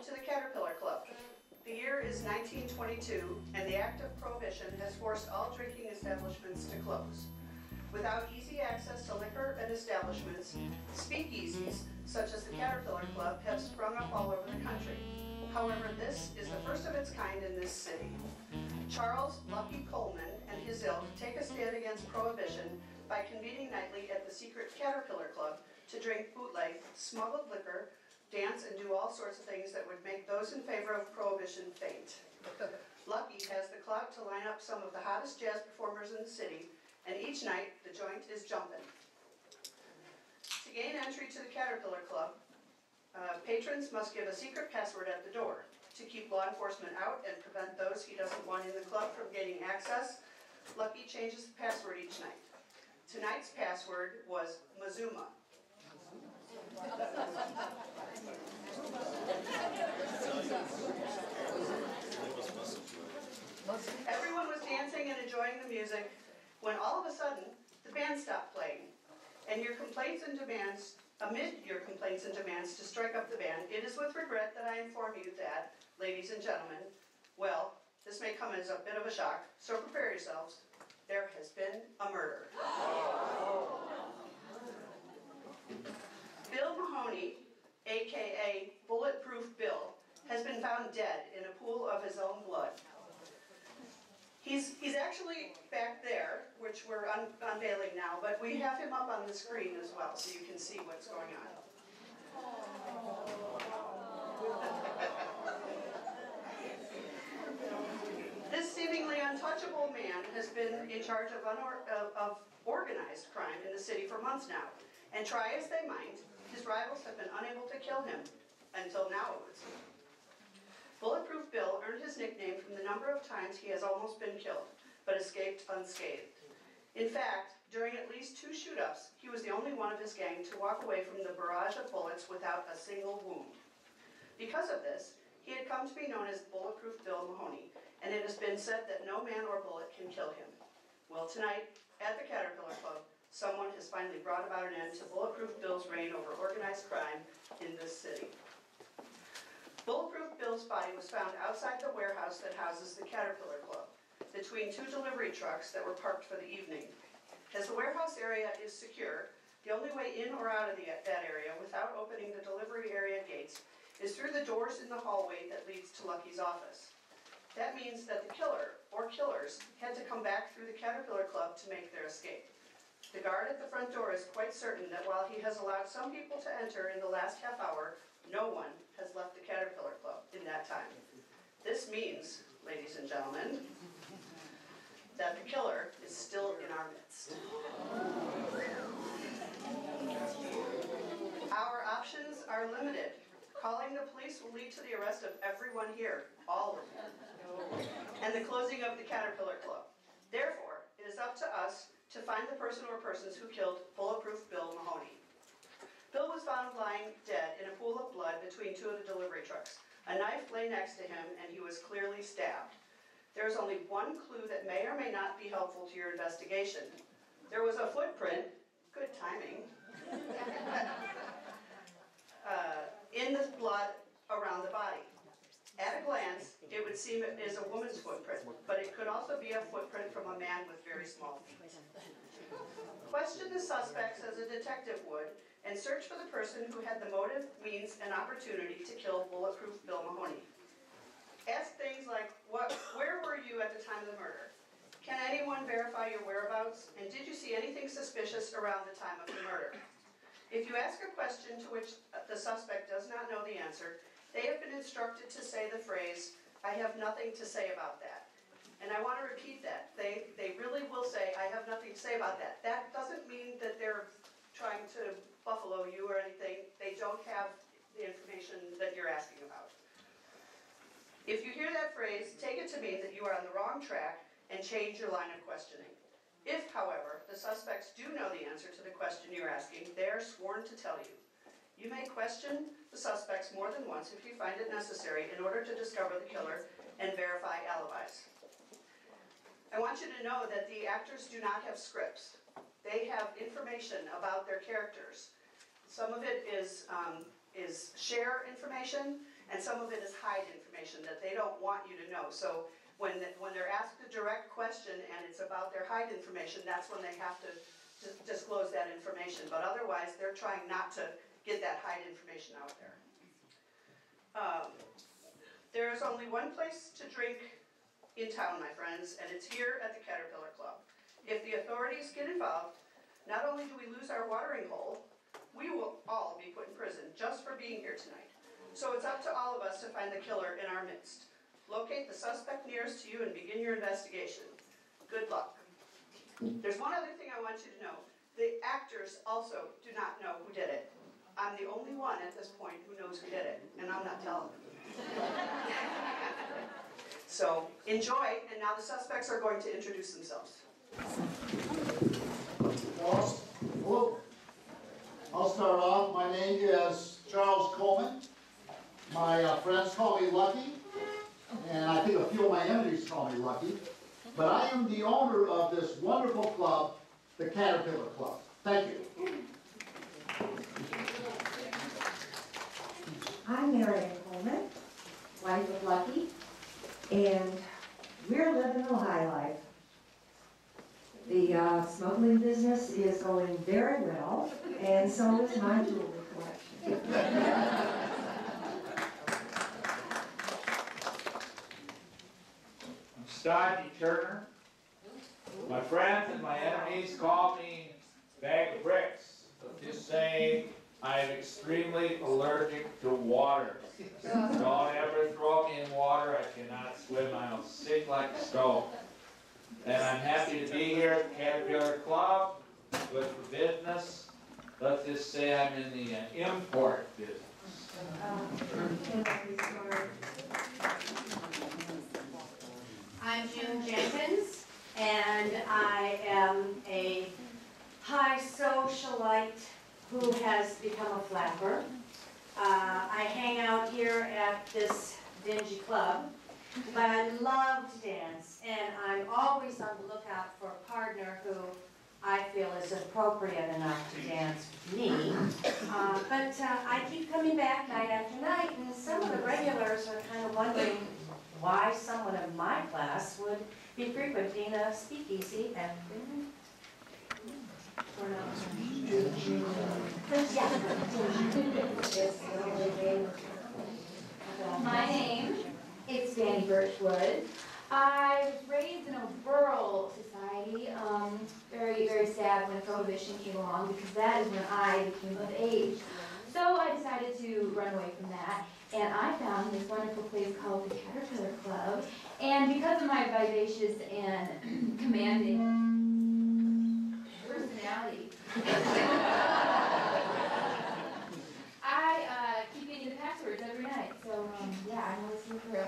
Welcome to the Caterpillar Club. The year is 1922, and the Act of Prohibition has forced all drinking establishments to close. Without easy access to liquor and establishments, speakeasies, such as the Caterpillar Club, have sprung up all over the country. However, this is the first of its kind in this city. Charles Lucky Coleman and his ilk take a stand against prohibition by convening nightly at the secret Caterpillar Club to drink bootleg, smuggled liquor, dance, and do all sorts of things that would make those in favor of prohibition faint. Lucky has the clout to line up some of the hottest jazz performers in the city, and each night the joint is jumping. To gain entry to the Caterpillar Club, patrons must give a secret password at the door. To keep law enforcement out and prevent those he doesn't want in the club from gaining access, Lucky changes the password each night. Tonight's password was Mazuma. Everyone was dancing and enjoying the music when all of a sudden the band stopped playing. And amid your complaints and demands to strike up the band, it is with regret that I inform you that, ladies and gentlemen, well, this may come as a bit of a shock, so prepare yourselves. There has been a murder. Bill Mahoney, aka Bulletproof Bill, has been found dead in a pool of his own blood. He's actually back there, which we're unveiling now, but we have him up on the screen as well, so you can see what's going on. This seemingly untouchable man has been in charge of organized crime in the city for months now, and try as they might, his rivals have been unable to kill him, until now it would seem. Bulletproof Bill earned his nickname from the number of times he has almost been killed, but escaped unscathed. In fact, during at least 2 shoot-ups, he was the only one of his gang to walk away from the barrage of bullets without a single wound. Because of this, he had come to be known as Bulletproof Bill Mahoney, and it has been said that no man or bullet can kill him. Well, tonight, at the Caterpillar Club, someone has finally brought about an end to Bulletproof Bill's reign over organized crime in this city. Bulletproof Bill's body was found outside the warehouse that houses the Caterpillar Club, between 2 delivery trucks that were parked for the evening. As the warehouse area is secure, the only way in or out of that area without opening the delivery area gates is through the doors in the hallway that leads to Lucky's office. That means that the killer, or killers, had to come back through the Caterpillar Club to make their escape. The guard at the front door is quite certain that while he has allowed some people to enter in the last half hour, no one has left the Caterpillar Club in that time. This means, ladies and gentlemen, that the killer is still in our midst. Our options are limited. Calling the police will lead to the arrest of everyone here, all of them, and the closing of the Caterpillar Club. Therefore, it is up to us to find the person or persons who killed Bulletproof Bill Mahoney. Bill was found lying dead in a pool of blood between 2 of the delivery trucks. A knife lay next to him, and he was clearly stabbed. There is only one clue that may or may not be helpful to your investigation. There was a footprint, good timing, in the blood around the body. At a glance, it would seem it is a woman's footprint, but it could also be a footprint from a man with very small feet. Question the suspects as a detective would, and search for the person who had the motive, means, and opportunity to kill Bulletproof Bill Mahoney. Ask things like, where were you at the time of the murder? Can anyone verify your whereabouts? And did you see anything suspicious around the time of the murder? If you ask a question to which the suspect does not know the answer, they have been instructed to say the phrase, "I have nothing to say about that." And I want to repeat that. They really will say, "I have nothing to say about that." That doesn't mean that they're trying to buffalo you or anything. They don't have the information that you're asking about. If you hear that phrase, take it to mean that you are on the wrong track and change your line of questioning. If, however, the suspects do know the answer to the question you're asking, they are sworn to tell you. You may question the suspects more than once if you find it necessary in order to discover the killer and verify alibis. I want you to know that the actors do not have scripts. They have information about their characters. Some of it is share information, and some of it is hide information that they don't want you to know. So when they're asked a direct question and it's about their hide information, that's when they have to disclose that information. But otherwise, they're trying not to get that hide information out there. There is only one place to drink in town, my friends, and it's here at the Caterpillar Club. If the authorities get involved, not only do we lose our watering hole, we will all be put in prison just for being here tonight. So it's up to all of us to find the killer in our midst. Locate the suspect nearest to you and begin your investigation. Good luck. There's one other thing I want you to know. The actors also do not know who did it. I'm the only one at this point who knows who did it, and I'm not telling them. So enjoy, and now the suspects are going to introduce themselves. Well, I'll start off. My name is Charles Coleman. My friends call me Lucky, and I think a few of my enemies call me Lucky. But I am the owner of this wonderful club, the Caterpillar Club. Thank you. I'm Marianne Coleman, wife of Lucky, and we're living the high life. The smuggling business is going very well, and so is my jewelry collection. I'm Stodgy Turner. My friends and my enemies call me Bag of Bricks. So just say I'm extremely allergic to water. Don't ever throw me in water. I cannot swim. I'll sink like a stone. And I'm happy to be here at the Caterpillar Club. Good for business. Let's just say I'm in the import business. I'm June Jenkins, and I am a high socialite who has become a flapper. I hang out here at this dingy club, but I love to dance, and I'm always on the lookout for a partner who I feel is appropriate enough to dance with me. But I keep coming back night after night, and some of the regulars are kind of wondering why someone of my class would be frequenting a speakeasy after or not. My name is Danny Birchwood. I was raised in a rural society. Very, very sad when Prohibition came along because that is when I became of age. So I decided to run away from that, and I found this wonderful place called the Caterpillar Club. And because of my vivacious and commanding personality, I keep getting the passwords every night. So yeah, I'm listening for a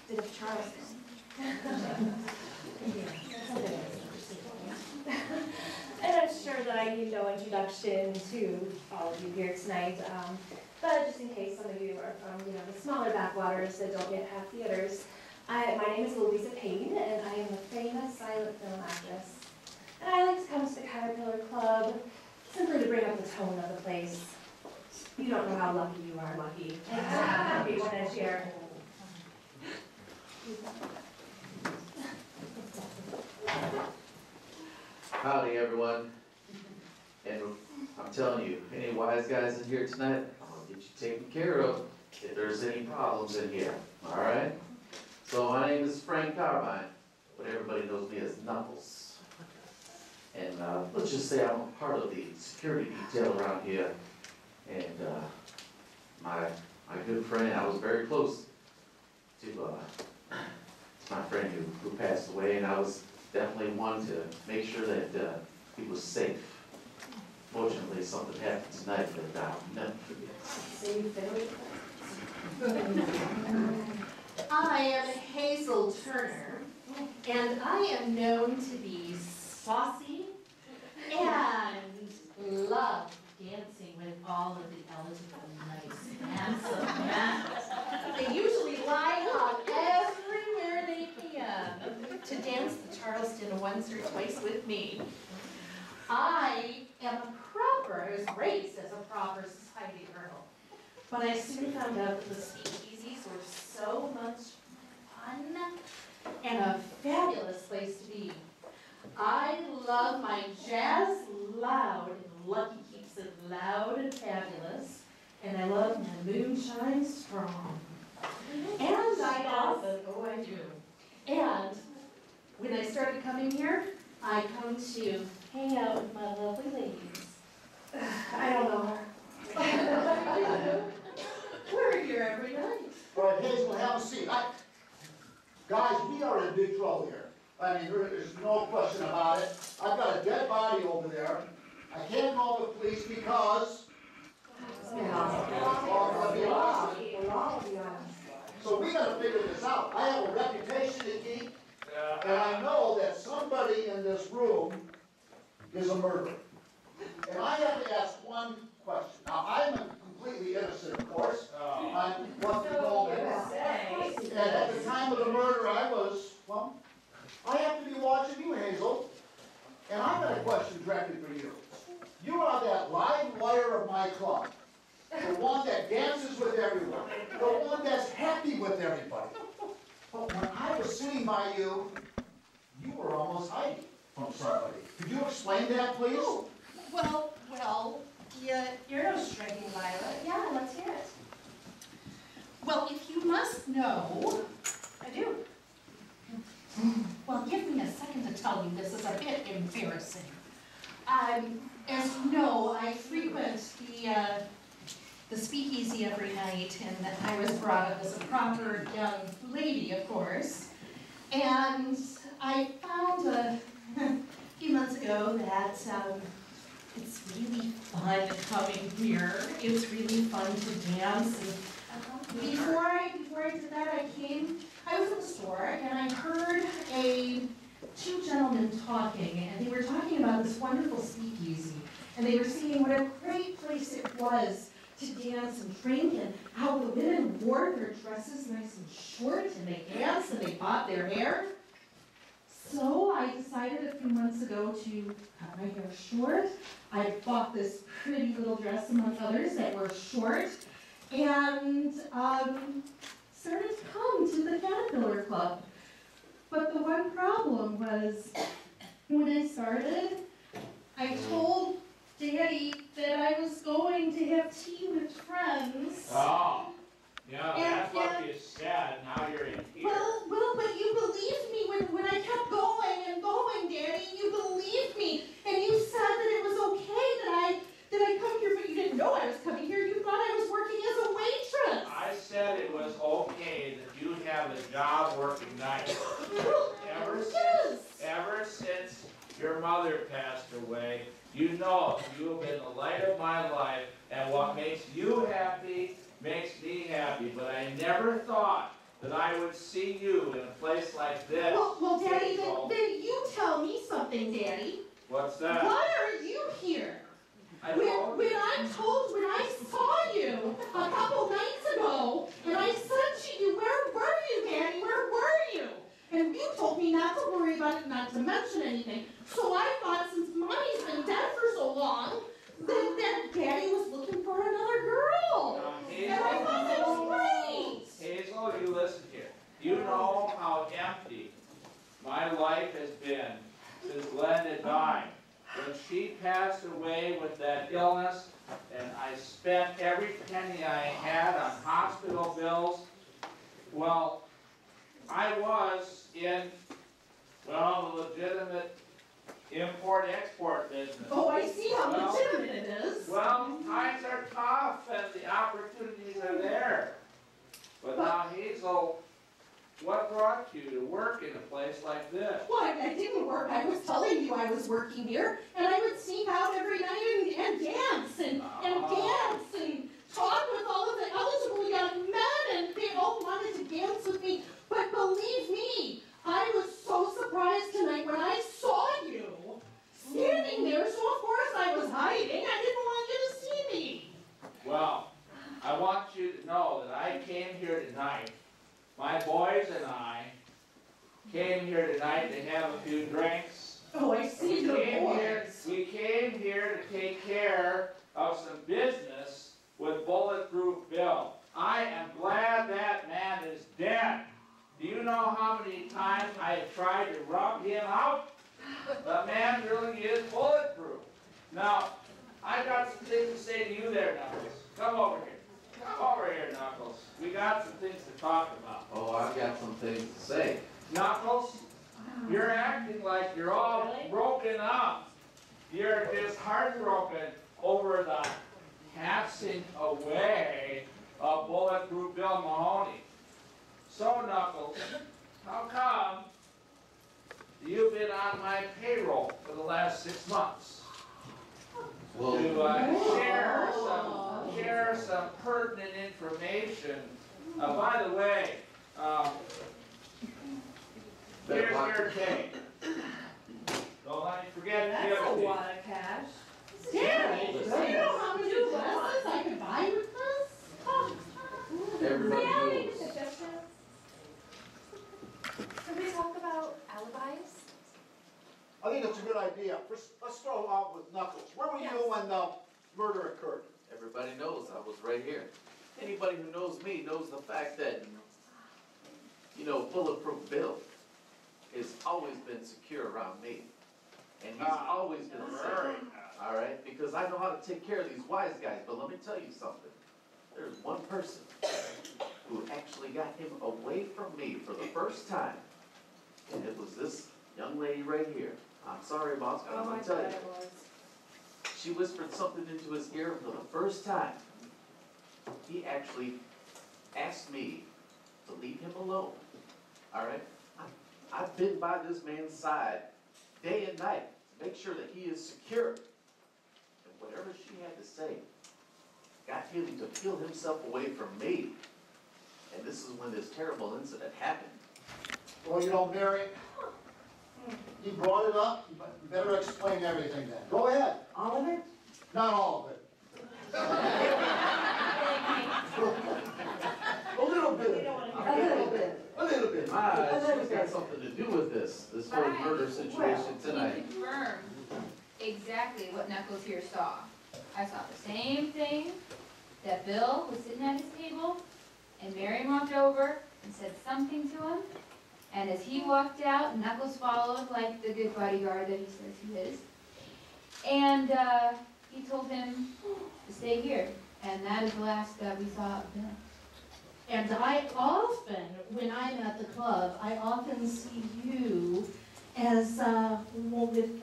bit of Charleston. And I'm sure that I need no introduction to all of you here tonight, but just in case some of you are from, the smaller backwaters that don't yet have theaters, my name is Louisa Payne, and I am a famous silent film actress. And I like to come to the Caterpillar Club simply to bring up the tone of the place. You don't know how lucky you are, Lucky. And I'm happy when I share. Howdy, everyone. And I'm telling you, any wise guys in here tonight, I'm gonna get you taken care of if there's any problems in here, all right? So my name is Frank Carbine, but everybody knows me as Knuckles. And let's just say I'm a part of the security detail around here. And my good friend, I was very close to my friend who passed away, and I was definitely one to make sure that he was safe. Fortunately, something happened tonight that I'll never forget. I am Hazel Turner, and I am known to be saucy and love dancing with all of the eligible, nice, handsome men. They usually line up everywhere they can to dance the Charleston once or twice with me. I am a proper, I was raised as a proper society girl. But I soon found out that the speakeasy were so much fun and a fabulous place to be. I love my jazz loud, and Lucky keeps it loud and fabulous, and I love my moonshine strong. And I often, oh I do. And when I started coming here, I come to hang out with my lovely ladies. I don't know her. We're here every night. All right, Hazel, have a seat. Guys, we are in big trouble here. I mean, there's no question about it. I've got a dead body over there. I can't call the police because... So we gotta figure this out. I have a reputation to keep, and I know that somebody in this room is a murderer. And I have to ask one question. Now, I'm completely innocent, of course. I'm what you call it. And at the time of the murder, I was, well, I have to be watching you, Hazel. And I've got a question directly for you. You are that live wire of my club. The one that dances with everyone. The one that's happy with everybody. But when I was sitting by you, you were almost hiding from somebody. Could you explain that, please? Oh, well, you're no striking Violet. Yeah, let's hear it. Well, if you must know, I do. well, give me a second to tell you, this is a bit embarrassing. As you know, I frequent the Speakeasy every night, and I was brought up as a proper young lady, of course. And I found a few months ago that it's really fun coming here. It's really fun to dance. And before I did that, I was in the store and I heard two gentlemen talking, and they were talking about this wonderful speakeasy. And they were saying what a great place it was to dance and drink, and how the women wore their dresses nice and short, and they danced and they bought their hair. So I decided a few months ago to cut my hair short. I bought this pretty little dress, among others, that were short, and started to come to the Caterpillar Club. But the one problem was, when I started, I told Daddy that I was going to have tea with friends. Oh, yeah, that's what you said, now you're in here. Well, but you believed me when I kept going and going, Daddy. You believed me, and you said that it was okay that I come here, but you didn't know I was coming here. You thought I was working as a waitress. I said it was okay that you have a job working nights. Ever since your mother passed away, you know you have been the light of my life, and what makes you happy makes me happy. But I never thought that I would see you in a place like this. Well, Daddy, then you tell me something, Daddy. What's that? Why are you here? When I saw you a couple nights ago, and I said to you, where were you, Daddy? Where were you? And you told me not to worry about it, not to mention anything. So I thought, since Mommy's been dead for so long, that Daddy was looking for another girl. And I thought that was great. Hazel, you listen here. You know how empty my life has been since Glenda died. When she passed away with that illness, and I spent every penny I had on hospital bills, well, I was in, well, the legitimate import-export business. Oh, I see how legitimate it is. Well, times are tough and the opportunities are there. But now, Hazel, what brought you to work in a place like this? Well, I didn't work. I was telling you I was working here, and I would sneak out every night and dance and talk with all of the eligible young men, and they all wanted to dance with me. But believe me, I was so surprised tonight when I saw you standing there. So of course I was hiding. I didn't want you to see me. Well, I want you to know that I came here tonight. My boys and I came here tonight to have a few drinks. Oh, I see your boys. We came here to take care of some business with Bulletproof Bill. I am glad that man got some things to talk about. Oh, I've got some things to say. Knuckles, you're acting like you're all broken up. You're just heartbroken over the passing away of Bulletproof Bill Mahoney. So, Knuckles, how come you've been on my payroll for the last 6 months? Well, To share some pertinent information. By the way, here's your take. Don't let me forget That's a the other lot of cash. Danny, Do you know how many dresses I could buy with this? everybody May I make a knows. suggestion? Can we talk about alibis? I think it's a good idea. First, let's start off with Knuckles. Where were you when the murder occurred? Everybody knows I was right here. Anybody who knows me knows the fact that, you know, Bulletproof Bill has always been secure around me. And he's always been safe, all right? Because I know how to take care of these wise guys. But let me tell you something. There's one person who actually got him away from me for the first time. And it was this young lady right here. I'm sorry, boss, but I'm gonna tell you. She whispered something into his ear for the first time. He actually asked me to leave him alone, all right? I've been by this man's side day and night to make sure that he is secure. And whatever she had to say got him to peel himself away from me. And this is when this terrible incident happened. Well, you know, Mary, you brought it up, you better explain everything then. Go ahead. All of it? Not all of it. A little bit. A little bit. A little bit. She's got something to do with this whole murder situation tonight. Confirmed exactly what Knuckles here saw. I saw the same thing, that Bill was sitting at his table, and Marion walked over and said something to him, and as he walked out, Knuckles followed like the good bodyguard that he says he is, and he told him to stay here, and that is the last we saw of Bill. And I often, when I'm at the club, I often see you as, with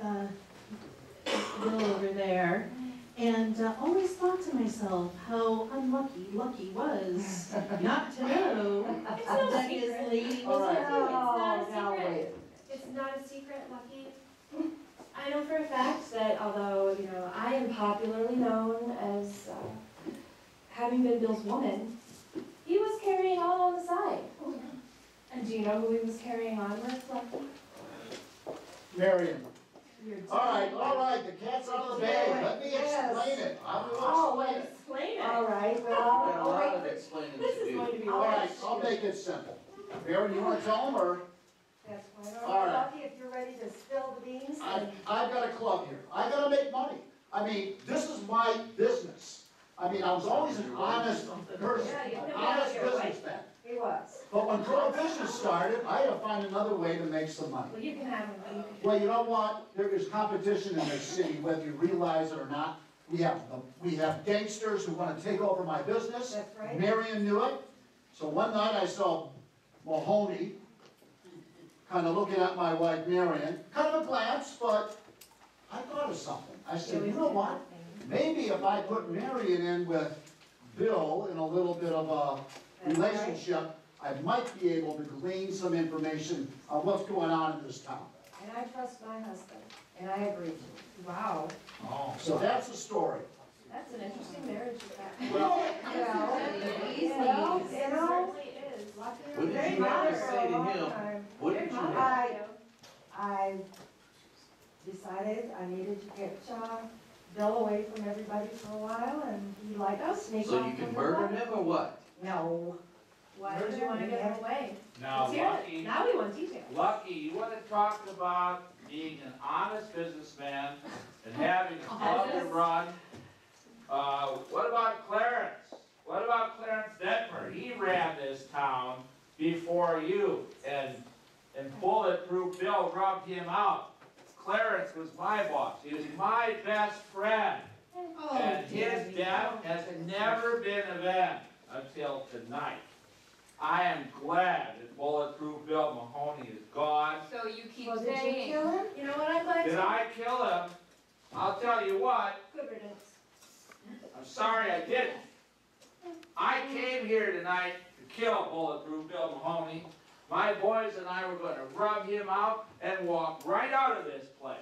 Bill over there, and always thought to myself how unlucky Lucky was not to know It's no that his secret. lady All was right. out. It's not a secret. It's not a secret, Lucky. I know for a fact that although, you know, I am popularly known as having been Bill's woman, he was carrying on the side. And do you know who he was carrying on with, Lucky? Marion. Your All right, the cat's out of the bag. Let me explain it. I will explain it. Explain it. All right, I've got a well, lot of explaining This to is do. going to be All right, rich. I'll make it simple. Marion, you want to tell them, or? that's quite All all right. right, Lucky, if you're ready to spill the beans, then I've got a club here. I gotta make money. I mean, this is my business. I mean, I was always an honest person, Yeah, you an know honest your way. businessman. he was. But when prohibition started, I had to find another way to make some money. Well, you can have him. You can Well, you know what? There is competition in this city, whether you realize it or not. We have gangsters who want to take over my business. That's right. Marion knew it. So one night I saw Mahoney kind of looking at my wife Marion, kind of a glance, but I thought of something. I said, you know what? Maybe if I put Marion in with Bill in a little bit of a That's right. relationship, I might be able to glean some information on what's going on in this town. And I trust my husband, and I agree to. Wow, So that's the story. that's an interesting marriage you've got. Well, You know, It you know, certainly is. What did very you have to modern say to for a long him? time. What did you have? I decided I needed to get Bill away from everybody for a while, and he liked to sneak So off you can with murder the him or what? No. Why did you want to get him away? Now, Let's hear it. Lucky, Now we want details. Lucky, you want to talk about being an honest businessman and having a club to run. What about Clarence? What about Clarence Detmer? He ran this town before you, and Bulletproof Bill rubbed him out. Clarence was my boss. He was my best friend. Oh, And his death has never been avenged until tonight. I am glad that Bulletproof Bill Mahoney is gone. So you keep Well, did you saying. kill him? You know what I'm glad Did to? I kill him? I'll tell you what, Good riddance. I'm sorry I didn't. I came here tonight to kill Bulletproof Bill Mahoney. My boys and I were going to rub him out and walk right out of this place.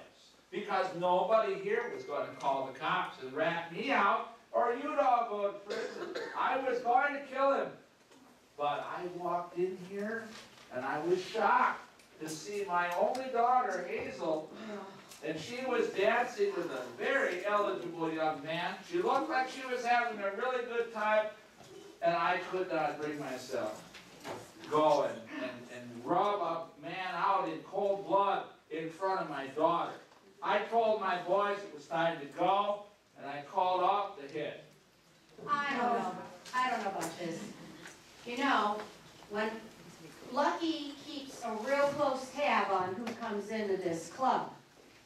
Because nobody here was going to call the cops and rat me out, or you'd all go to prison. I was going to kill him. But I walked in here and I was shocked to see my only daughter, Hazel, and she was dancing with a very eligible young man. She looked like she was having a really good time, and I could not bring myself to go and rub a man out in cold blood in front of my daughter. I told my boys it was time to go, and I called off the hit. I don't know about this. You know, when Lucky keeps a real close tab on who comes into this club.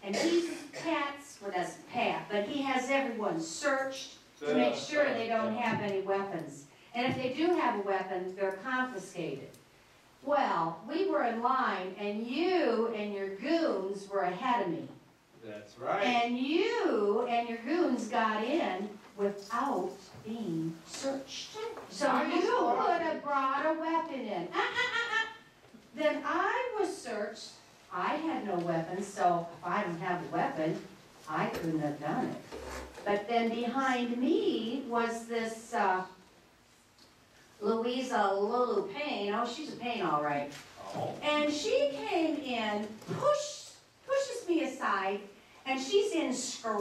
And he's Pat's, well that's Pat, but he has everyone searched to make sure they don't have any weapons. And if they do have a weapon, they're confiscated. Well, we were in line, and you and your goons were ahead of me. That's right. And you and your goons got in without being searched. So you could have brought a weapon in. Then I was searched. I had no weapon, so if I don't have a weapon, I couldn't have done it. But then behind me was this Louisa Lulu Payne. Oh, she's a Payne, all right. Oh. And she came in, pushes me aside, and she's in screaming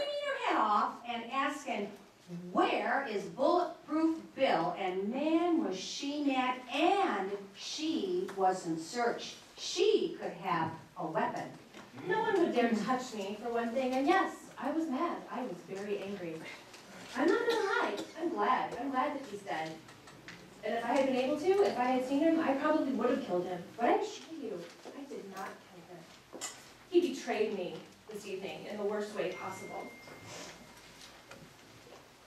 her head off and asking, where is Bulletproof Bill? And man, was she mad, and she wasn't searched. She could have a weapon. No one would dare touch me, for one thing, and yes, I was mad. I was very angry. I'm not gonna lie, I'm glad. I'm glad that he's dead. And if I had been able to, if I had seen him, I probably would have killed him. But I assure you, I did not kill him. He betrayed me this evening in the worst way possible.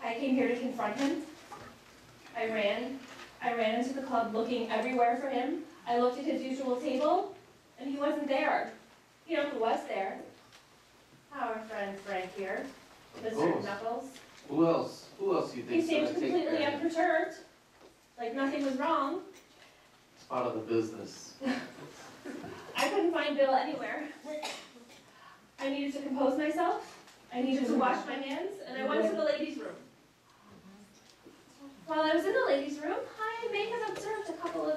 I came here to confront him. I ran into the club looking everywhere for him. I looked at his usual table, and he wasn't there. You know who was there? Our friend Frank here, Mr. Knuckles. Who else? Who else do you He think is seemed going to take completely care of it? unperturbed, like nothing was wrong. It's part of the business. I couldn't find Bill anywhere. I needed to compose myself. I needed to wash my hands, and I went to the ladies' room. While I was in the ladies' room, I may have observed a couple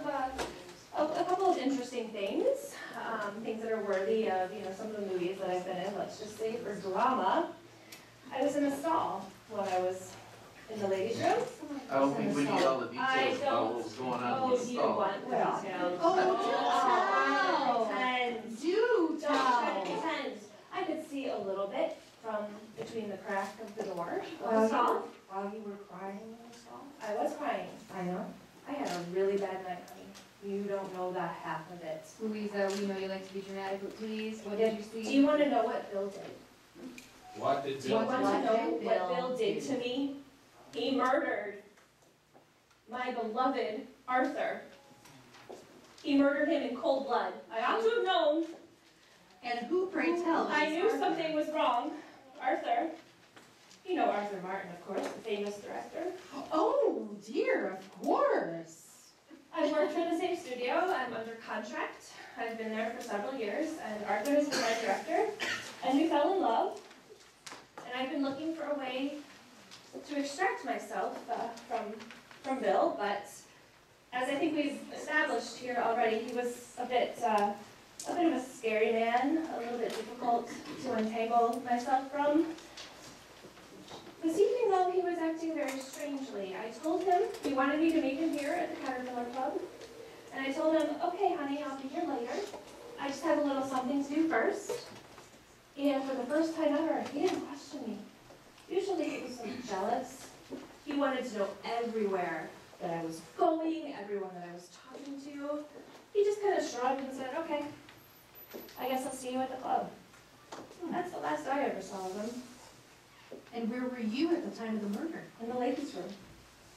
of interesting things, things that are worthy of, some of the movies that I've been in. Let's just say for drama, I was in a stall when I was in the ladies' room. I don't think we need all the I details about don't. what was going on in Oh, the do you stall. want the details? Oh, Pretend. do Don't try to tell. pretend. I could see a little bit from between the crack of the door of the stall. While you were crying in the stall? I was crying. I know. I had a really bad night, honey. You don't know the half of it. Louisa, we know you like to be dramatic, but please, what did you see? Do you want to know what Bill did? What did Do you Bill want do? to know did what Bill Bill did do? to me? He murdered my beloved Arthur. He murdered him in cold blood. I ought to have known. And who, pray tell? I knew something was wrong. Arthur. You know Arthur Martin, of course, the famous director. Oh, dear, of course. I worked for the same studio. I'm under contract. I've been there for several years, and Arthur has been my director. And we fell in love. And I've been looking for a way to extract myself from Bill, but as I think we've established here already, he was a bit of a scary man, a little bit difficult to untangle myself from. This evening, though, he was acting very strangely. I told him he wanted me to meet him here at the Caterpillar Club, and I told him, okay, honey, I'll be here later. I just have a little something to do first. And for the first time ever, he didn't question me. Usually he was so jealous. He wanted to know everywhere that I was going, everyone that I was talking to. He just kind of shrugged and said, okay, I guess I'll see you at the club. That's the last I ever saw of him. And where were you at the time of the murder? In the ladies' room.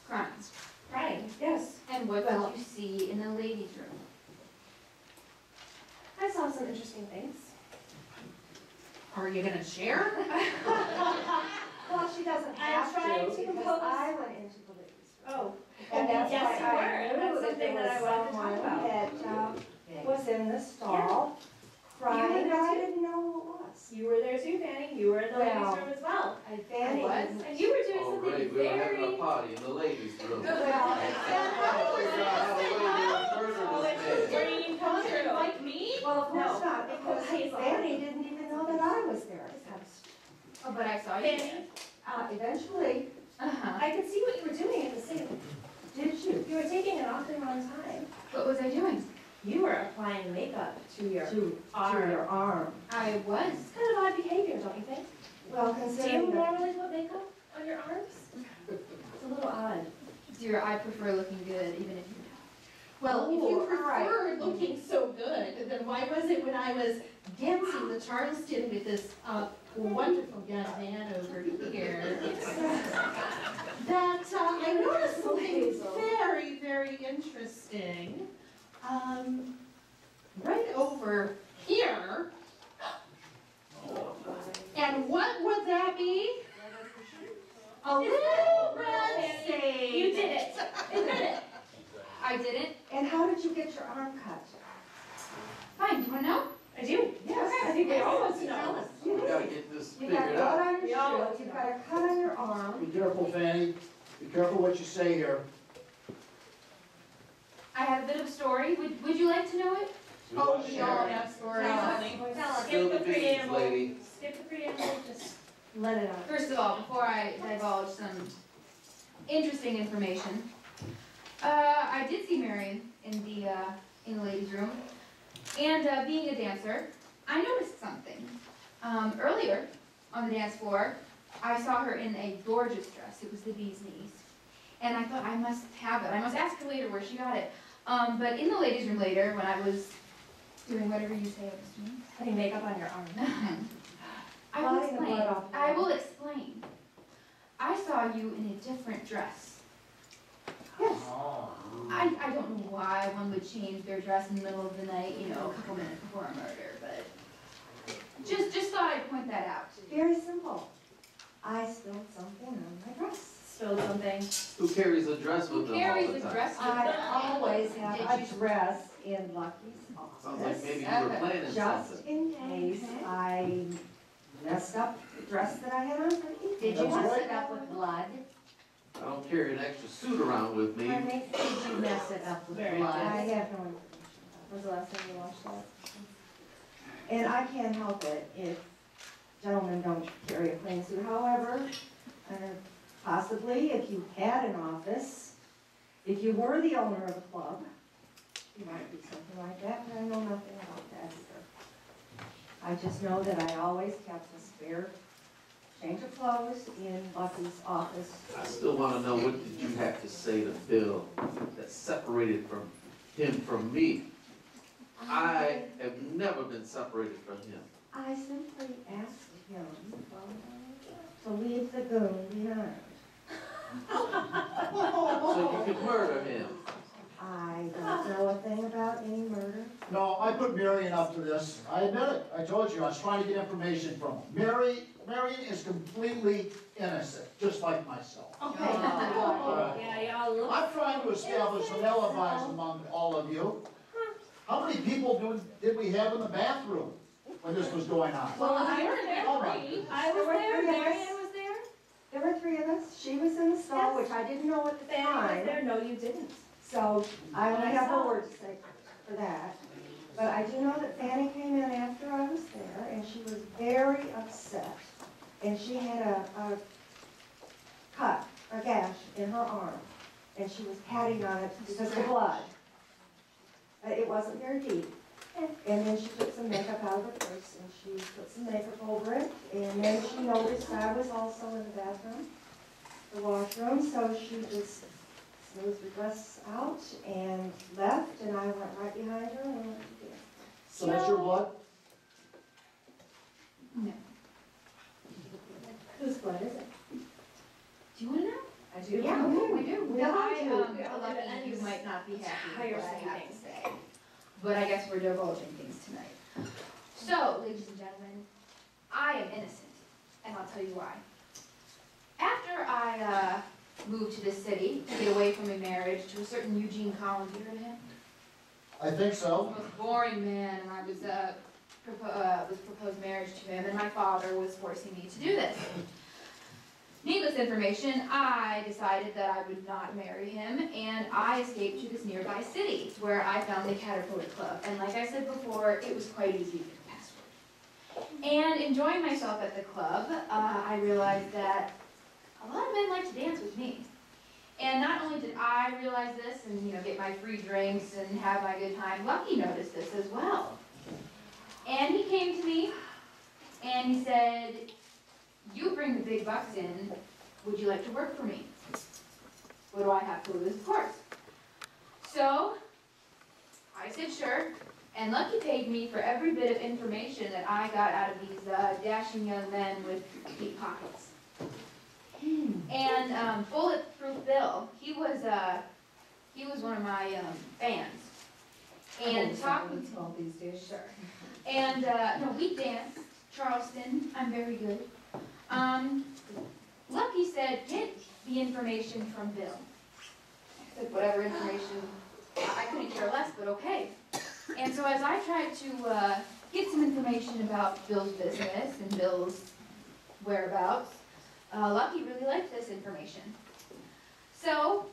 Crying. Crying, yes. And what did you were you gonna share? Well, she doesn't I'm have trying to, to because compose- I went into the ladies' room. Oh, And that's yes, you why were, I and knew that's that something there that I was wanted to talk someone about. that was in the stall crying, You and were I there didn't know who it was. you were there too, Fanny, you were in the Well, ladies' room as well. Fanny was? didn't- And you were doing Oh, something great, we were having a very... party in the ladies' room. Well, Oh, my God, how the way they were Oh, it's murder a this man. dream come true. Like me? well, of course No. not, because Hazel. Fanny didn't even know that I was there. Oh, but I saw you. Fanny, Eventually, Uh-huh. I could see what you were doing at the same. did you? You were taking an awfully long time. What was I doing? You were applying makeup to your To arm. your arm. I was. It's kind of odd behavior, don't you think? Well, Do considering you that, normally put makeup on your arms? It's a little odd. Dear, I prefer looking good, even if you Well, if you Ooh, all right. prefer looking so good, then why was it when I was dancing the Charleston with this wonderful young man over here that I noticed something very, very interesting. Right over here. And what would that be? A little red stain. You did it. Admit it. I didn't. and how did you get your arm cut? Fine, do you wanna know? I do. Yes. I think we all want to know. We gotta get this You got figured blood out. on We your all shoe, want to you've know. got a cut on your arm. Be careful, Fanny. Be careful what you say here. I have a bit of a story. Would you like to know it? Oh, we all have stories. Tell us. Spill Skip the the beans, preamble. lady. Skip the preamble, just Let it out. First of all, before I divulge some interesting information, I did see Marion in the ladies' room, and being a dancer, I noticed something. Earlier on the dance floor, I saw her in a gorgeous dress. It was the bee's knees, and I thought I must have it. I must ask her later where she got it. But in the ladies' room later, when I was doing whatever you say I was doing. putting makeup on your arm. I will Blotting the blood explain. off. I will explain. I saw you in a different dress. Yes. I don't know why one would change their dress in the middle of the night, you know, a couple minutes before a murder, but just thought I'd point that out. Very simple. I spilled something on my dress. Spilled something. Who carries a dress with Who them all carries the a time? dress with I them? always have Did a you- dress in Lucky's Sounds like office, maybe you were planning just something. in case I messed up the dress that I had on for the evening. Did you That's mess right. it up with blood? I don't carry an extra suit around with me. Pardon me? Did you mess it up with Very blood? I have no information When's the last time you watched that? about it. And I can't help it if gentlemen don't carry a plain suit. However, possibly if you had an office, if you were the owner of a club, you might do something like that, but I know nothing about that either. I just know that I always kept a spare change of clothes in Lucky's office. I still wanna know, what did you have to say to Bill that separated him from me? I have never been separated from him. I simply asked him to leave the goon behind. So you could murder him. I don't know a thing about any murder. No, I put Marion up to this. I admit it. I told you, I was trying to get information from her. Marion is completely innocent, just like myself. Okay. Yeah, y'all look. I'm trying to establish some alibis among all of you. How many people did we have in the bathroom when this was going on? Well, I was there. Oh, my I was there, Marion was there, There were three of us. She was in the stall, which I didn't know at the Fanny was time. there, no you didn't. So I only have her word to say for that. But I do know that Fanny came in after I was there, and she was very upset. And she had a cut, a gash in her arm, and she was patting on it because of the blood. It wasn't very deep. And then she took some makeup out of her purse, and she put some makeup over it. And then she noticed I was also in the bathroom, the washroom, so she just smoothed her dress out and left, and I went right behind her and went to dinner. So that's your blood? No. Whose blood is it? Do you wanna know? I do. Yeah, we do. We do. We Well, all do. Lucky you might not be happy with what I Tiresome have to things. say, but I guess we're divulging things tonight. So, ladies and gentlemen, I am innocent, and I'll tell you why. After I moved to this city to get away from a marriage to a certain Eugene Collins, you heard of him? I think The so. most boring man, and I was proposed marriage to him, and my father was forcing me to do this. Needless information, I decided that I would not marry him, and I escaped to this nearby city, where I found the Caterpillar Club. And like I said before, it was quite easy to get a password. And enjoying myself at the club, I realized that a lot of men like to dance with me. And not only did I realize this and, you know, get my free drinks and have my good time, Lucky noticed this as well. And he came to me and he said, "You bring the big bucks in, would you like to work for me?" What do I have to lose? Of course. So, I said sure, and Lucky paid me for every bit of information that I got out of these dashing young men with deep pockets. And Bulletproof Bill, he was one of my fans. And talking to all these days, sure. And no, we danced, Charleston. I'm very good. Lucky said, "Get the information from Bill." I said, "Whatever information." I couldn't care less, but okay. And so as I tried to get some information about Bill's business and Bill's whereabouts, Lucky really liked this information. So,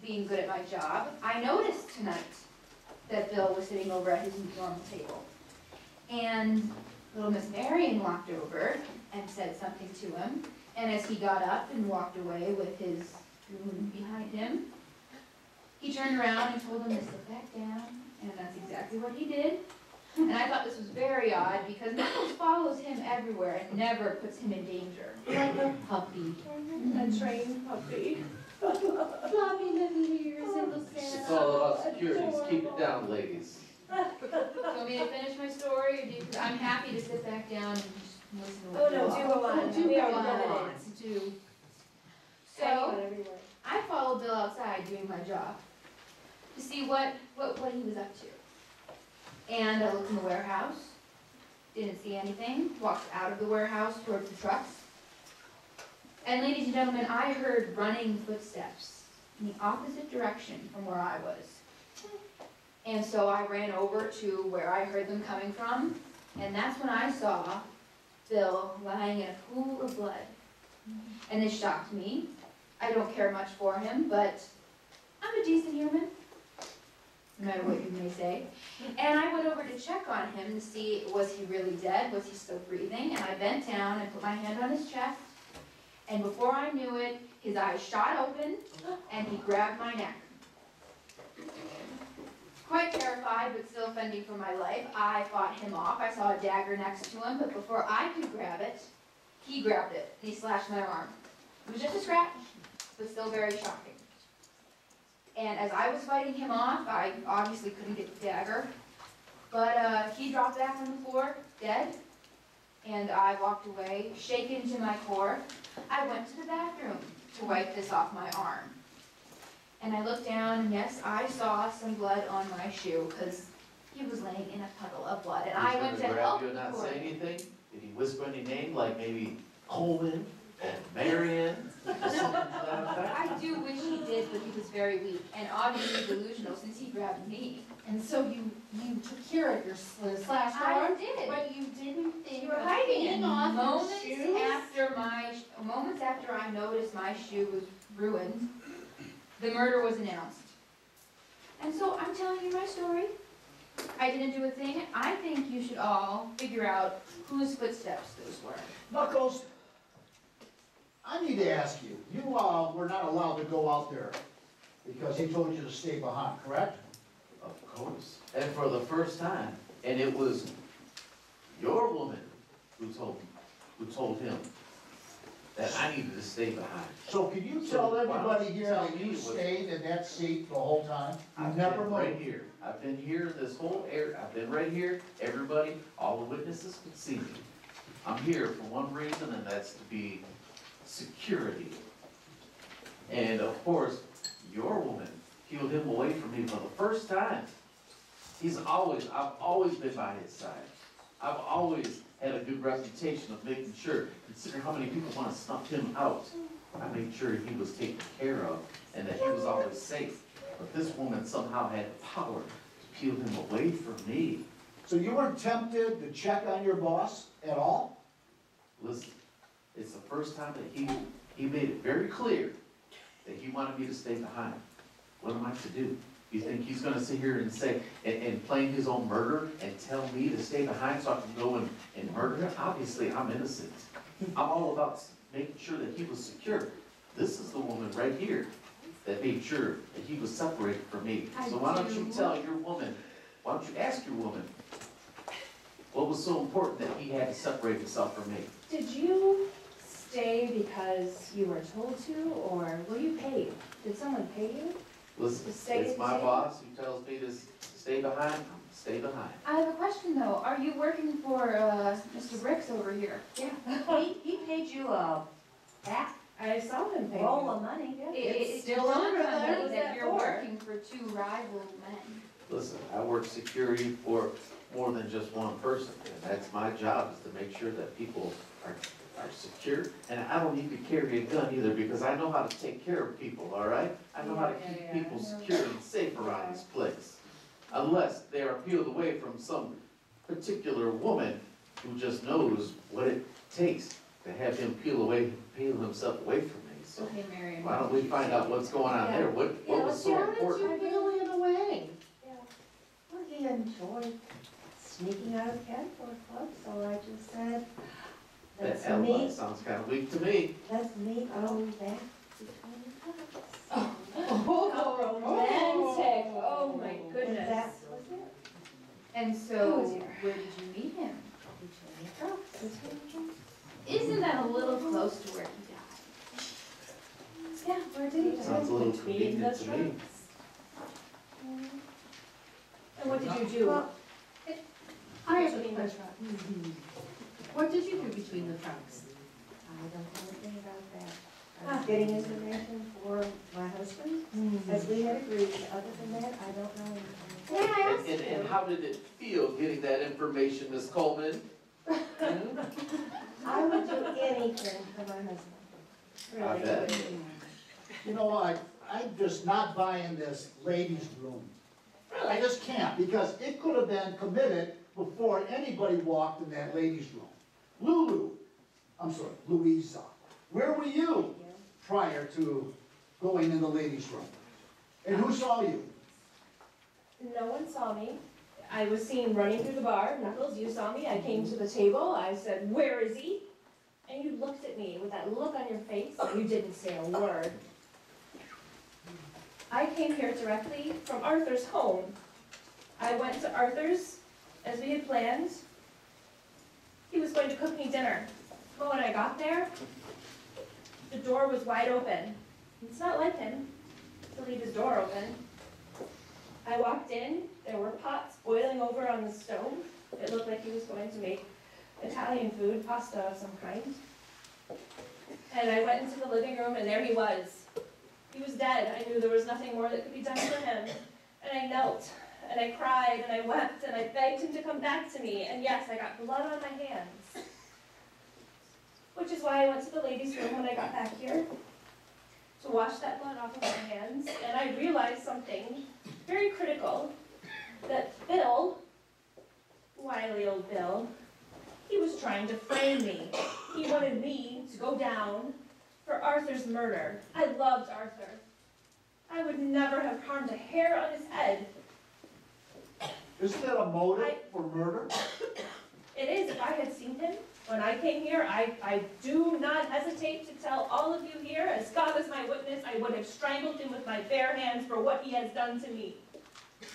being good at my job, I noticed tonight that Bill was sitting over at his normal table. And little Miss Marion walked over and said something to him. And as he got up and walked away with his goon behind him, he turned around and told him to sit back down. And that's exactly what he did. And I thought this was very odd because Knuckles follows him everywhere and never puts him in danger. Like a puppy. A trained puppy. Floppy little ears and the It's all about security, just keep it down, ladies. Want me to finish my story, or do you, I'm happy to sit back down and just listen to Oh what no, do go on. Do We go already done on. it. Do. Hang So, on everywhere. I followed Bill outside doing my job to see what he was up to. And I looked in the warehouse, didn't see anything, walked out of the warehouse towards the trucks. And ladies and gentlemen, I heard running footsteps in the opposite direction from where I was. And so I ran over to where I heard them coming from, and that's when I saw Bill lying in a pool of blood. And this shocked me. I don't care much for him, but I'm a decent human, no matter what you may say. And I went over to check on him to see, was he really dead? Was he still breathing? And I bent down and put my hand on his chest. And before I knew it, his eyes shot open and he grabbed my neck. Quite terrified, but still fending for my life, I fought him off. I saw a dagger next to him, but before I could grab it, he grabbed it and he slashed my arm. It was just a scratch, but still very shocking. And as I was fighting him off, I obviously couldn't get the dagger, but he dropped back on the floor, dead, and I walked away, shaken to my core. I went to the bathroom to wipe this off my arm. And I looked down, and yes, I saw some blood on my shoe, because he was laying in a puddle of blood, and I went to help you him. and not say anything? Did he whisper any name, like maybe Coleman or Marion or something to that effect? I do wish he did, but he was very weak, and obviously delusional, since he grabbed me. And so you took care of your slashed I arm, did. but you didn't think You were of hiding it. taking off your Moments shoes? moments after I noticed my shoe was ruined, the murder was announced. And so I'm telling you my story. I didn't do a thing. I think you should all figure out whose footsteps those were. Knuckles, I need to ask you, you were not allowed to go out there because he told you to stay behind, correct? Of course. And for the first time, and it was your woman who told him that I needed to stay behind. So can you tell everybody here that you stayed in that seat the whole time? You I've never been moved? right here. I've been here this whole area. I've been right here. Everybody, all the witnesses can see me. I'm here for one reason, and that's to be security. And of course, your woman peeled him away from me for the first time. I've always been by his side. I've always had a good reputation of making sure, consider how many people want to snuff him out. I made sure he was taken care of and that he was always safe. But this woman somehow had power to peel him away from me. So you weren't tempted to check on your boss at all? Listen, it's the first time that he made it very clear that he wanted me to stay behind. What am I to do? You think he's gonna sit here and say, and claim his own murder and tell me to stay behind so I can go and murder him? Obviously, I'm innocent. I'm all about making sure that he was secure. This is the woman right here that made sure that he was separated from me. So why don't you tell your woman, why don't you ask your woman, what was so important that he had to separate himself from me? Did you stay because you were told to, or were you paid? Did someone pay you? Listen, To stay it's the my same? boss who tells me to stay behind, I'm gonna stay behind. I have a question though. Are you working for Mr. Bricks over here? Yeah, he paid you a back I saw him pay roll you. of money. It's still dawned over on there. me What was that that you're for? working for two rival men. Listen, I work security for more than just one person, and that's my job, is to make sure that people are secure. And I don't need to carry a gun either, because I know how to take care of people, all right? I know how to keep people secure and safe around this place. Unless they are peeled away from some particular woman who just knows what it takes to have him peel himself away from me. So Okay, Marion. why don't we find out what's going on there? What was so important? How did you peel him away? Well, he enjoyed sneaking out of Caterpillar Club, so I just said, That let's alibi meet, sounds kind of weak to me. let's meet on back between the clubs. How romantic, oh my And goodness. that was it. And Who so, was here? where did you meet him? Between the clubs. Isn't that a little close to where he died? Yeah, where did he die? Sounds a little Between convenient the to me. trucks. And what did you do? Well, I have a Between the question. trucks. What did you do between the trucks? I don't know anything about that. I was getting information for my husband, as we had agreed. Other than that, I don't know anything. May I ask And you? how did it feel getting that information, Miss Coleman? I would do anything for my husband. I Really. bet. You know, I'm just not buying this ladies' room. I just can't, because it could have been committed before anybody walked in that ladies' room. Louisa, where were you prior to going in the ladies' room? And who saw you? No one saw me. I was seen running through the bar. Knuckles, you saw me. I came to the table. I said, "Where is he?" And you looked at me with that look on your face. You didn't say a word. I came here directly from Arthur's home. I went to Arthur's as we had planned. He was going to cook me dinner. But when I got there, the door was wide open. It's not like him to leave his door open. I walked in, there were pots boiling over on the stove. It looked like he was going to make Italian food, pasta of some kind. And I went into the living room and there he was. He was dead. I knew there was nothing more that could be done for him. And I knelt, and I cried, and I wept, and I begged him to come back to me. And yes, I got blood on my hands. Which is why I went to the ladies' room when I got back here, to wash that blood off of my hands. And I realized something very critical, that Bill, wily old Bill, he was trying to frame me. He wanted me to go down for Arthur's murder. I loved Arthur. I would never have harmed a hair on his head. Isn't that a motive for murder? It is, if I had seen him when I came here, I do not hesitate to tell all of you here, as God is my witness, I would have strangled him with my bare hands for what he has done to me.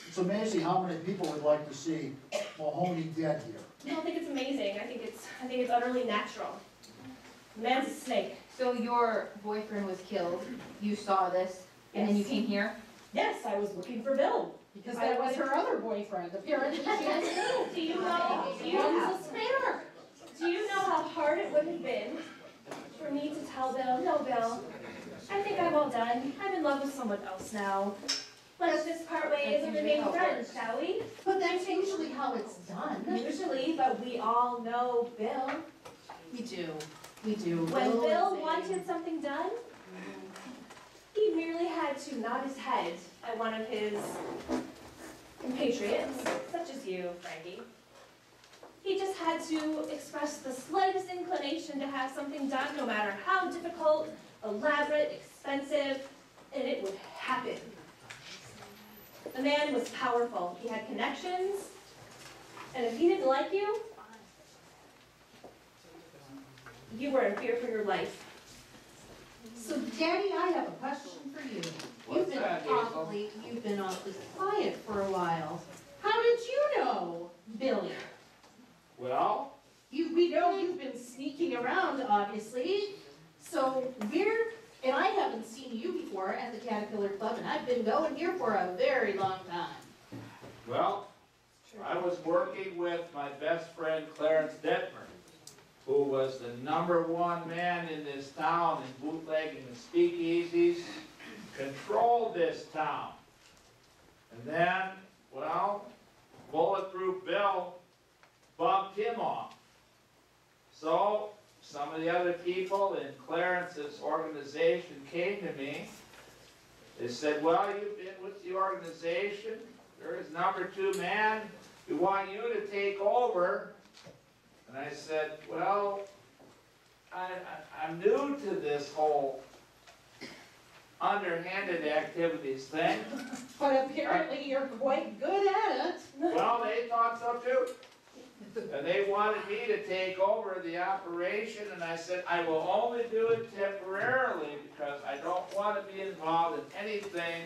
It's amazing how many people would like to see Mahoney dead here. I don't think it's amazing. I think it's utterly natural. The man's a snake. So your boyfriend was killed, you saw this, and then you Yes. came here? Yes, I was looking for Bill. Because that was her other boyfriend. Apparently she has two. Do you know? One's a spare. Do you know how hard it would have been for me to tell Bill, "No, Bill, I think I'm all done. I'm in love with someone else now. Let's just part ways. ways and remain friends, shall we? But that's usually how it's done. Usually, but we all know Bill. We do, we do. When Bill Bill is a- wanted something done, he merely had to nod his head at one of his compatriots, such as you, Frankie. He just had to express the slightest inclination to have something done, no matter how difficult, elaborate, expensive, and it would happen. The man was powerful. He had connections, and if he didn't like you, you were in fear for your life. So Daddy, I have a question for you. What's that, Hazel? You've been awfully quiet for a while. How did you know Billy? Well, We know you've been sneaking around, obviously. So and I haven't seen you before at the Caterpillar Club, and I've been going here for a very long time. well, I was working with my best friend Clarence Detmer, who was the #1 man in this town in bootlegging and speakeasies, controlled this town. And then, well, Bulletproof Bill bumped him off. So, some of the other people in Clarence's organization came to me. They said, well, you've been with the organization, you're his #2 man, we want you to take over. And I said, well, I'm new to this whole underhanded activities thing. But apparently you're quite good at it. Well, they thought so too. And they wanted me to take over the operation, and I said, I will only do it temporarily because I don't want to be involved in anything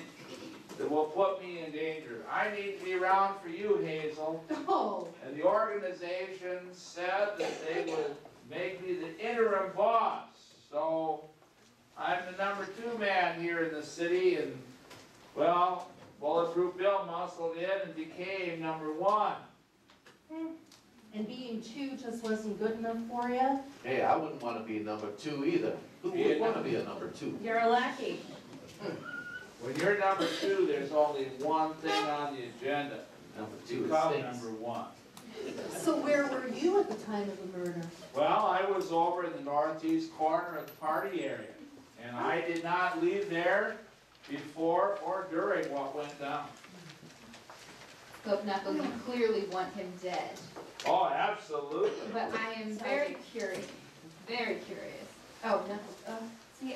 that will put me in danger. I need to be around for you, Hazel. Oh, And the organization said that they would make me the interim boss. So I'm the #2 man here in the city, and well, Bulletproof Bill muscled in and became #1. and being 2 just wasn't good enough for you? Hey, I wouldn't wanna be #2 either. Who Yeah. would wanna be a #2? You're a lackey. When you're #2, there's only one thing on the agenda. #2 Become is things. #1. So where were you at the time of the murder? Well, I was over in the northeast corner of the party area, and I did not leave there before or during what went down. So Knuckles, you clearly want him dead. Oh, absolutely. But I am very curious, Oh, Knuckles, see,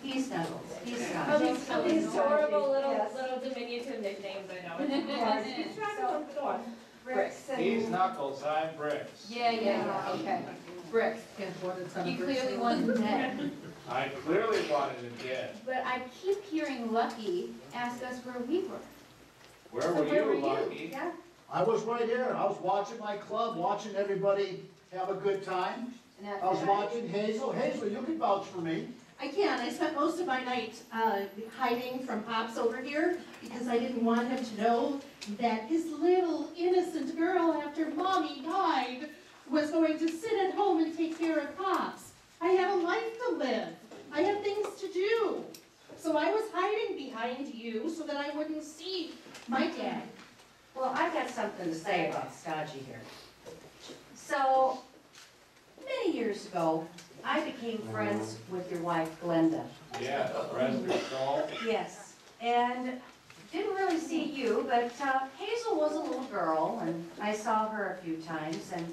He's Snuggles, he's All Snuggles. these adorable Yes. little diminutive nicknames, I know. Keep track of them, go on. Bricks. He's Knuckles, I'm Bricks. Yeah, okay. Bricks, you clearly want him dead. I clearly wanted him dead. But I keep hearing Lucky ask us where we were. Where So were where were you, you? Lucky? Yeah. I was right here. I was watching my club, watching everybody have a good time. And that's I was right. watching Hazel. Hazel, you can vouch for me. I can. I spent most of my night hiding from Pops over here because I didn't want him to know that his little innocent girl after Mommy died was going to sit at home and take care of Pops. I have a life to live. I have things to do. So I was hiding behind you so that I wouldn't see my dad. Well, I've got something to say about Stodgy here. So, many years ago, I became friends with your wife, Glenda. Yeah, rest her soul. Yes, and didn't really see you, but Hazel was a little girl, and I saw her a few times, and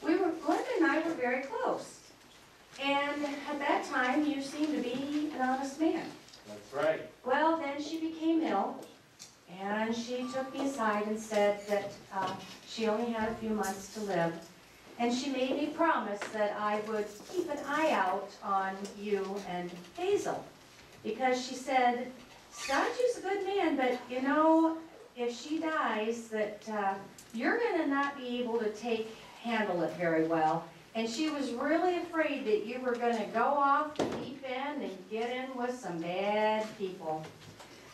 Glenda and I were very close. And at that time, you seemed to be an honest man. That's right. Well, then she became ill, and she took me aside and said that she only had a few months to live. And she made me promise that I would keep an eye out on you and Hazel. Because she said, Stodgy's a good man, but you know, if she dies, that you're gonna not be able to handle it very well. And she was really afraid that you were gonna go off the deep end and get in with some bad people.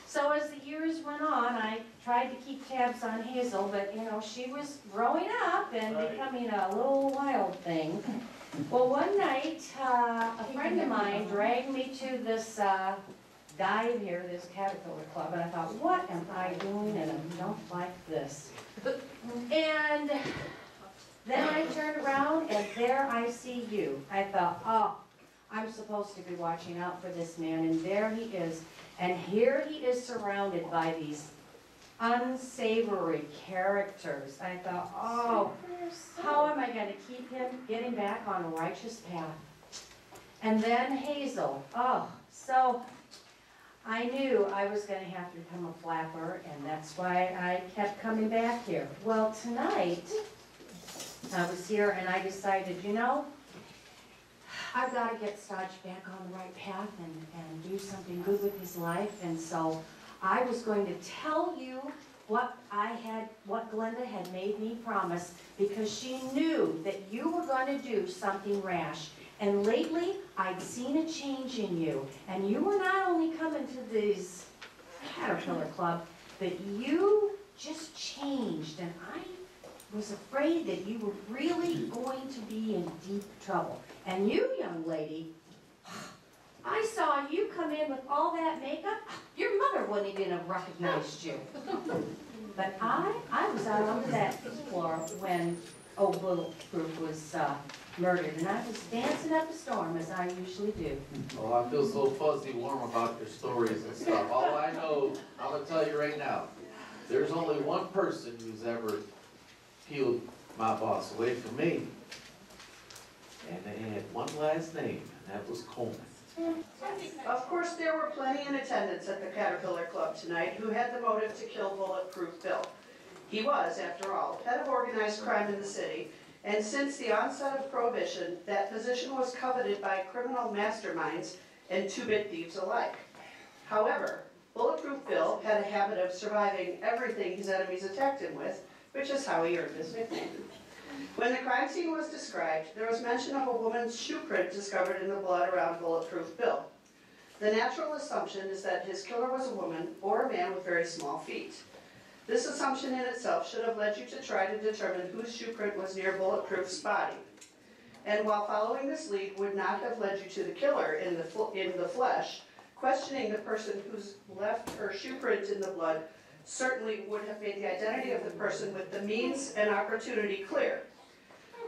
So as the years went on, I tried to keep tabs on Hazel, but you know, she was growing up and Right. becoming a little wild thing. Well, one night, a friend of mine dragged me to this dive here, this Caterpillar Club, and I thought, what am I doing in a dump like this? And then I turned around and there I see you. I thought, oh, I'm supposed to be watching out for this man, and there he is. And here he is surrounded by these unsavory characters. I thought, oh, how am I going to keep him getting back on a righteous path? And then Hazel, oh, so I knew I was going to have to become a flapper, and that's why I kept coming back here. Well, tonight, I was here and I decided, you know, I've got to get Stodge back on the right path and do something good with his life. And so I was going to tell you what Glenda had made me promise, because she knew that you were going to do something rash. And lately, I'd seen a change in you. And you were not only coming to this Caterpillar Club, but you just changed. And I was afraid that you were really going to be in deep trouble. And you, young lady, I saw you come in with all that makeup. Your mother wouldn't even have recognized you. But I was out on that floor when old Bulletproof was murdered, and I was dancing up a storm, as I usually do. Oh, I feel so fuzzy warm about your stories and stuff. All I know, I'm gonna tell you right now, there's only one person who's ever peeled my boss away from me. And they had one last name, and that was Coleman. Of course, there were plenty in attendance at the Caterpillar Club tonight who had the motive to kill Bulletproof Bill. He was, after all, head of organized crime in the city, and since the onset of Prohibition, that position was coveted by criminal masterminds and two-bit thieves alike. However, Bulletproof Bill had a habit of surviving everything his enemies attacked him with, which is how he earned his nickname. When the crime scene was described, there was mention of a woman's shoe print discovered in the blood around Bulletproof Bill. The natural assumption is that his killer was a woman or a man with very small feet. This assumption in itself should have led you to try to determine whose shoe print was near Bulletproof's body. And while following this lead would not have led you to the killer in the flesh, questioning the person who's left her shoe print in the blood certainly would have made the identity of the person with the means and opportunity clear.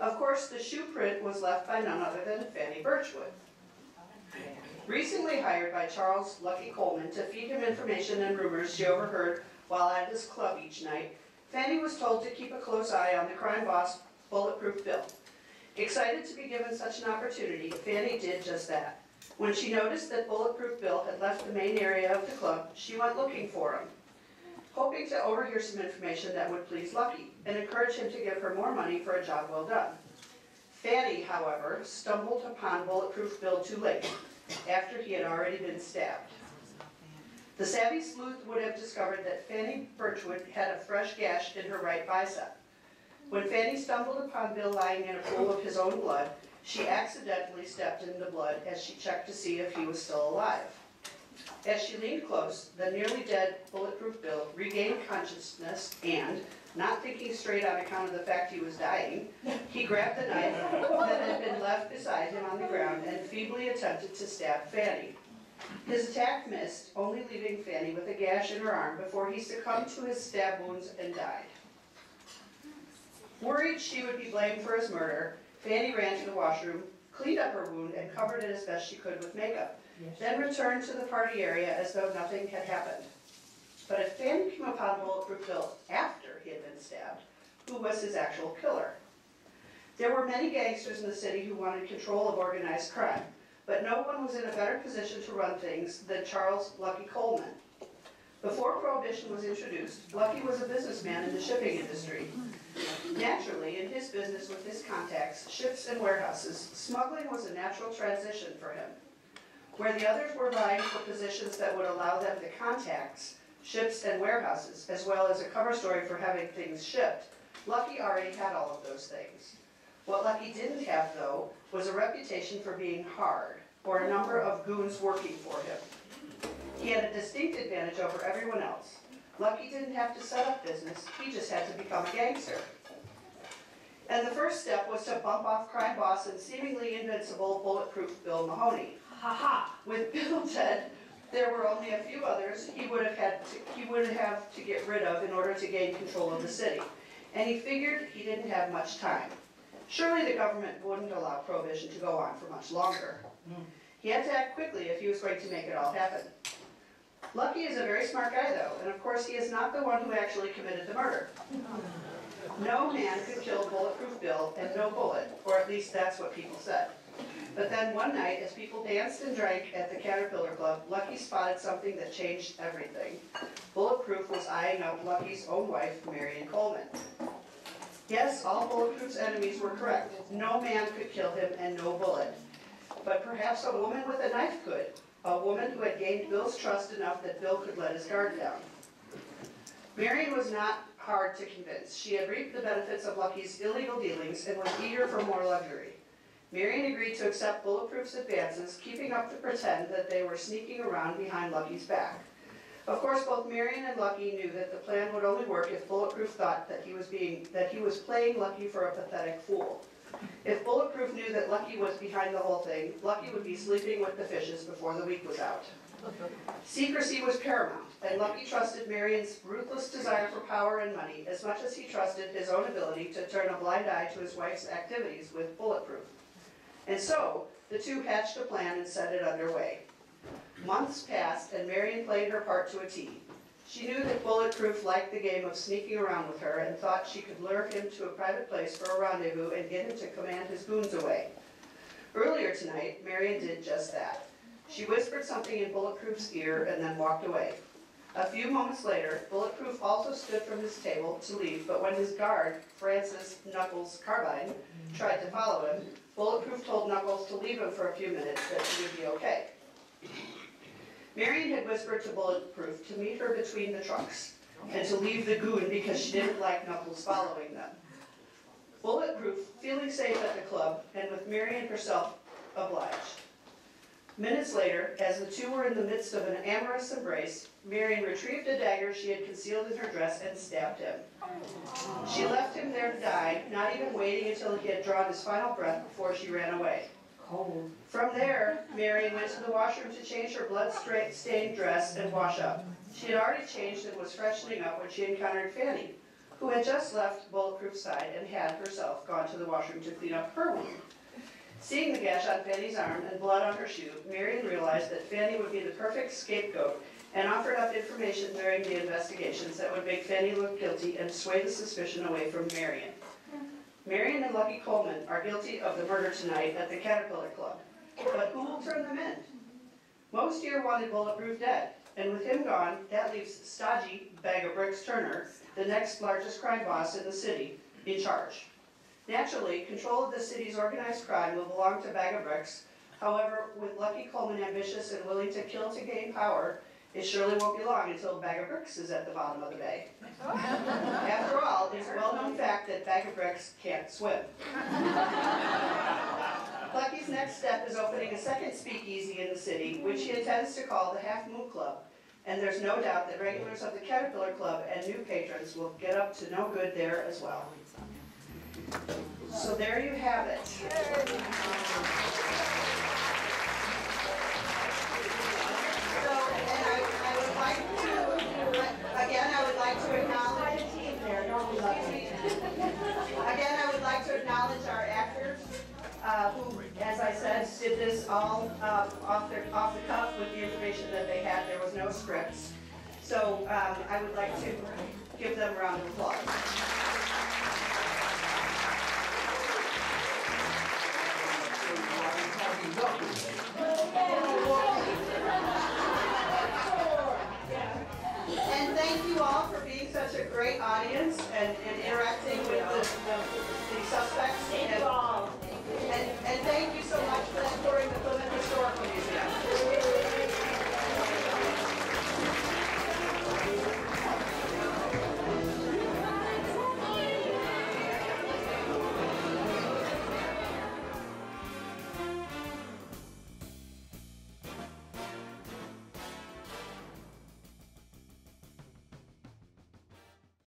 Of course, the shoe print was left by none other than Fanny Birchwood. Recently hired by Charles Lucky Coleman to feed him information and rumors she overheard while at his club each night, Fanny was told to keep a close eye on the crime boss, Bulletproof Bill. Excited to be given such an opportunity, Fanny did just that. When she noticed that Bulletproof Bill had left the main area of the club, she went looking for him, hoping to overhear some information that would please Lucky and encourage him to give her more money for a job well done. Fanny, however, stumbled upon Bulletproof Bill too late, after he had already been stabbed. The savvy sleuth would have discovered that Fanny Birchwood had a fresh gash in her right bicep. When Fanny stumbled upon Bill lying in a pool of his own blood, she accidentally stepped in the blood as she checked to see if he was still alive. As she leaned close, the nearly dead Bulletproof Bill regained consciousness and, not thinking straight on account of the fact he was dying, he grabbed the knife that had been left beside him on the ground and feebly attempted to stab Fanny. His attack missed, only leaving Fanny with a gash in her arm before he succumbed to his stab wounds and died. Worried she would be blamed for his murder, Fanny ran to the washroom, cleaned up her wound, and covered it as best she could with makeup, then returned to the party area as though nothing had happened. But if Fanny came upon Bulletproof Bill after he had been stabbed, who was his actual killer? There were many gangsters in the city who wanted control of organized crime, but no one was in a better position to run things than Charles Lucky Coleman. Before Prohibition was introduced, Lucky was a businessman in the shipping industry. Naturally, in his business with his contacts, ships and warehouses, smuggling was a natural transition for him. Where the others were vying for positions that would allow them the contacts, ships and warehouses, as well as a cover story for having things shipped, Lucky already had all of those things. What Lucky didn't have, though, was a reputation for being hard, or a number of goons working for him. He had a distinct advantage over everyone else. Lucky didn't have to set up business, he just had to become a gangster. And the first step was to bump off crime boss and seemingly invincible Bulletproof Bill Mahoney. Ha ha! With Bill dead, There were only a few others he would have to get rid of in order to gain control of the city, and he figured he didn't have much time. Surely the government wouldn't allow prohibition to go on for much longer. He had to act quickly if he was going to make it all happen. Lucky is a very smart guy though, and of course he is not the one who actually committed the murder. No man could kill Bulletproof Bill and no bullet, or at least that's what people said. But then one night, as people danced and drank at the Caterpillar Club, Lucky spotted something that changed everything. Bulletproof was eyeing up Lucky's own wife, Marion Coleman. Yes, all Bulletproof's enemies were correct. No man could kill him and no bullet. But perhaps a woman with a knife could. A woman who had gained Bill's trust enough that Bill could let his guard down. Marion was not hard to convince. She had reaped the benefits of Lucky's illegal dealings and was eager for more luxury. Marion agreed to accept Bulletproof's advances, keeping up the pretend that they were sneaking around behind Lucky's back. Of course, both Marion and Lucky knew that the plan would only work if Bulletproof thought that he was playing Lucky for a pathetic fool. If Bulletproof knew that Lucky was behind the whole thing, Lucky would be sleeping with the fishes before the week was out. Secrecy was paramount, and Lucky trusted Marion's ruthless desire for power and money as much as he trusted his own ability to turn a blind eye to his wife's activities with Bulletproof. And so, the two hatched a plan and set it underway. Months passed, and Marion played her part to a T. She knew that Bulletproof liked the game of sneaking around with her and thought she could lure him to a private place for a rendezvous and get him to command his goons away. Earlier tonight, Marion did just that. She whispered something in Bulletproof's ear and then walked away. A few moments later, Bulletproof also stood from his table to leave, but when his guard, Francis Knuckles Carbine, tried to follow him, Bulletproof told Knuckles to leave him for a few minutes, that he would be okay. Marion had whispered to Bulletproof to meet her between the trucks, and to leave the goon because she didn't like Knuckles following them. Bulletproof, feeling safe at the club, and with Marion herself, obliged. Minutes later, as the two were in the midst of an amorous embrace, Marion retrieved a dagger she had concealed in her dress and stabbed him. She left him there to die, not even waiting until he had drawn his final breath before she ran away. From there, Marion went to the washroom to change her blood-stained dress and wash up. She had already changed and was freshening up when she encountered Fanny, who had just left Bulletproof's side and had herself gone to the washroom to clean up her wound. Seeing the gash on Fanny's arm and blood on her shoe, Marion realized that Fanny would be the perfect scapegoat and offered up information during the investigations that would make Fanny look guilty and sway the suspicion away from Marion. Marion and Lucky Coleman are guilty of the murder tonight at the Caterpillar Club, but who will turn them in? Most here wanted Bulletproof dead, and with him gone, that leaves stodgy Bag of Bricks Turner, the next largest crime boss in the city, in charge. Naturally, control of the city's organized crime will belong to Bag of Bricks. However, with Lucky Coleman ambitious and willing to kill to gain power, it surely won't be long until Bag of Bricks is at the bottom of the bay. After all, it's a well-known fact that Bag of Bricks can't swim. Lucky's next step is opening a second speakeasy in the city, which he intends to call the Half Moon Club. And there's no doubt that regulars of the Caterpillar Club and new patrons will get up to no good there as well. So there you have it. I would like to acknowledge our actors, who, as I said, did this all off the cuff with the information that they had. There was no scripts. So I would like to give them a round of applause.